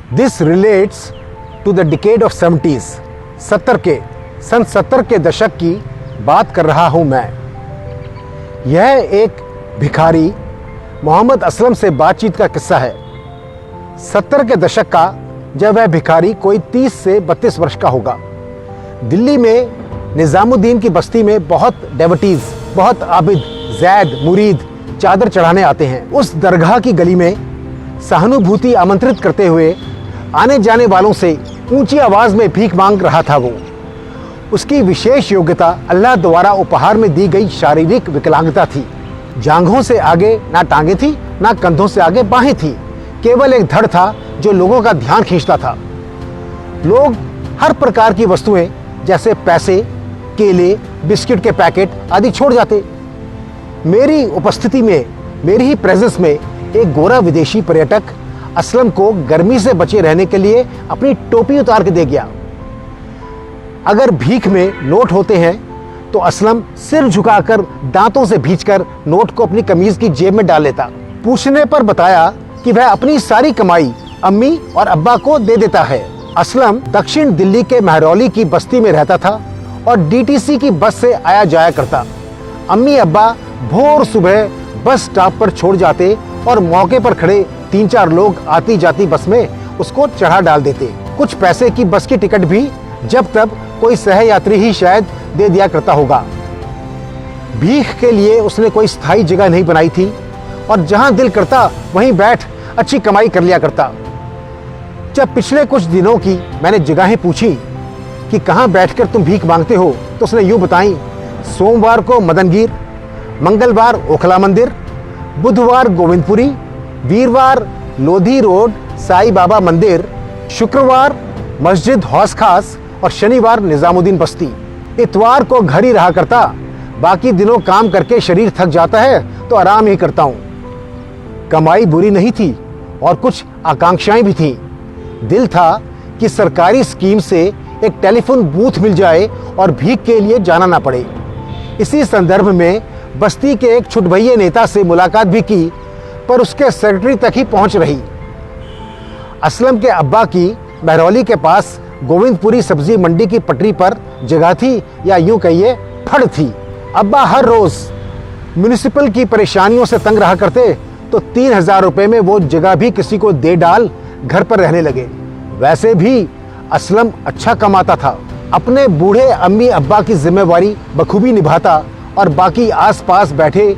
This relates to the decade of 70s। सन 70 के दशक की बात कर रहा हूं मैं। यह एक भिखारी मोहम्मद असलम से बातचीत का किस्सा है। 70 के दशक का, जब वह भिखारी कोई 30 से 32 वर्ष का होगा। दिल्ली में निज़ामुद्दीन की बस्ती में बहुत डेवटीज, बहुत आबिद, जैद, मुरीद चादर चढ़ाने आते हैं। उस दरगाह की गली में सहानुभूति आमंत्रित करते हुए आने जाने वालों से ऊंची आवाज में भीख मांग रहा था वो। उसकी विशेष योग्यता अल्लाह द्वारा उपहार में दी गई शारीरिक विकलांगता थी। जांघों से आगे ना टांगे थी, ना कंधों से आगे बाहें थी। केवल एक धड़ था जो लोगों का ध्यान खींचता था। लोग हर प्रकार की वस्तुएं जैसे पैसे, केले, बिस्किट के पैकेट आदि छोड़ जाते। मेरी उपस्थिति में, मेरी ही प्रेजेंस में एक गोरा विदेशी पर्यटक असलम को गर्मी से बचे रहने के लिए अपनी टोपी उतार के दे गया। अगर भीख में नोट होते हैं तो असलम सिर झुकाकर दांतों से भींचकर नोट को अपनी कमीज की जेब में डाल लेता। पूछने पर बताया कि वह अपनी सारी कमाई अम्मी और अब्बा को दे देता है। असलम दक्षिण दिल्ली के महरौली की बस्ती में रहता था और डीटीसी की बस से आया जाया करता। अम्मी अब्बा भोर सुबह बस स्टॉप पर छोड़ जाते और मौके पर खड़े 3-4 लोग आती जाती बस में उसको चढ़ा डाल देते। कुछ पैसे की बस की टिकट भी जब तब कोई सहयात्री ही शायद दे दिया करता होगा। भीख के लिए उसने कोई स्थायी जगह नहीं बनाई थी और जहां दिल करता वहीं बैठ अच्छी कमाई कर लिया करता। जब पिछले कुछ दिनों की मैंने जगहें पूछी कि कहां बैठकर तुम भीख मांगते हो, तो उसने यूं बताई, सोमवार को मदनगीर, मंगलवार ओखला मंदिर, बुधवार गोविंदपुरी, वीरवार लोधी रोड साईं बाबा मंदिर, शुक्रवार मस्जिद हौस खास और शनिवार निजामुद्दीन बस्ती। इतवार को घर ही रहा करता। बाकी दिनों काम करके शरीर थक जाता है तो आराम ही करता हूं। कमाई बुरी नहीं थी और कुछ आकांक्षाएं भी थीं। दिल था कि सरकारी स्कीम से एक टेलीफोन बूथ मिल जाए और भीख के लिए जाना ना पड़े। इसी संदर्भ में बस्ती के एक छुटभइये नेता से मुलाकात भी की, पर उसके सेक्रेटरी तक ही पहुंच रही। असलम के अब्बा की महरौली के पास गोविंदपुरी सब्जी मंडी की पटरी पर जगह थी, या यूं कहिए फड़ थी। अब्बा हर रोज म्युनिसिपल की परेशानियों से तंग रहा करते तो 3000 रुपए में वो जगह भी किसी को दे डाल घर पर रहने लगे। वैसे भी असलम अच्छा कमाता था। अपने बूढ़े अम्मी अब्बा की जिम्मेवारी बखूबी निभाता और बाकी आसपास बैठे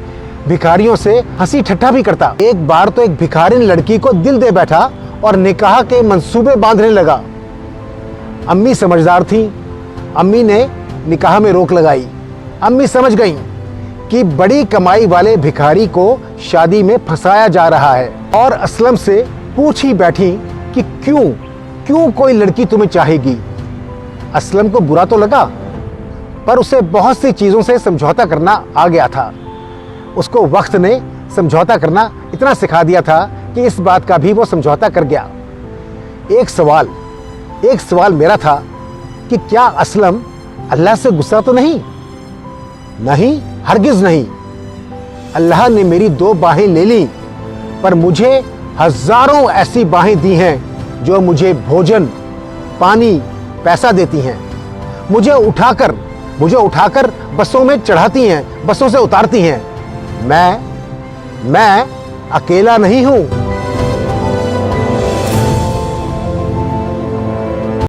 भिखारियों से हंसी ठट्ठा भी करता। एक बार तो एक भिखारिन लड़की को दिल दे बैठा और निकाह के मंसूबे बांधने लगा। अम्मी समझदार थी। अम्मी ने निकाह में रोक लगाई। अम्मी समझ गईं कि बड़ी कमाई वाले भिखारी को शादी में फंसाया जा रहा है और असलम से पूछ ही बैठी कि क्यों कोई लड़की तुम्हें चाहेगी। असलम को बुरा तो लगा, पर उसे बहुत सी चीजों से समझौता करना आ गया था। उसको वक्त ने समझौता करना इतना सिखा दिया था कि इस बात का भी वो समझौता कर गया। एक सवाल मेरा था कि क्या असलम अल्लाह से गुस्सा तो नहीं? नहीं, हरगिज नहीं। अल्लाह ने मेरी 2 बाहें ले ली, पर मुझे हजारों ऐसी बाहें दी हैं जो मुझे भोजन, पानी, पैसा देती हैं। मुझे उठाकर बसों में चढ़ाती हैं, बसों से उतारती हैं। मैं अकेला नहीं हूं।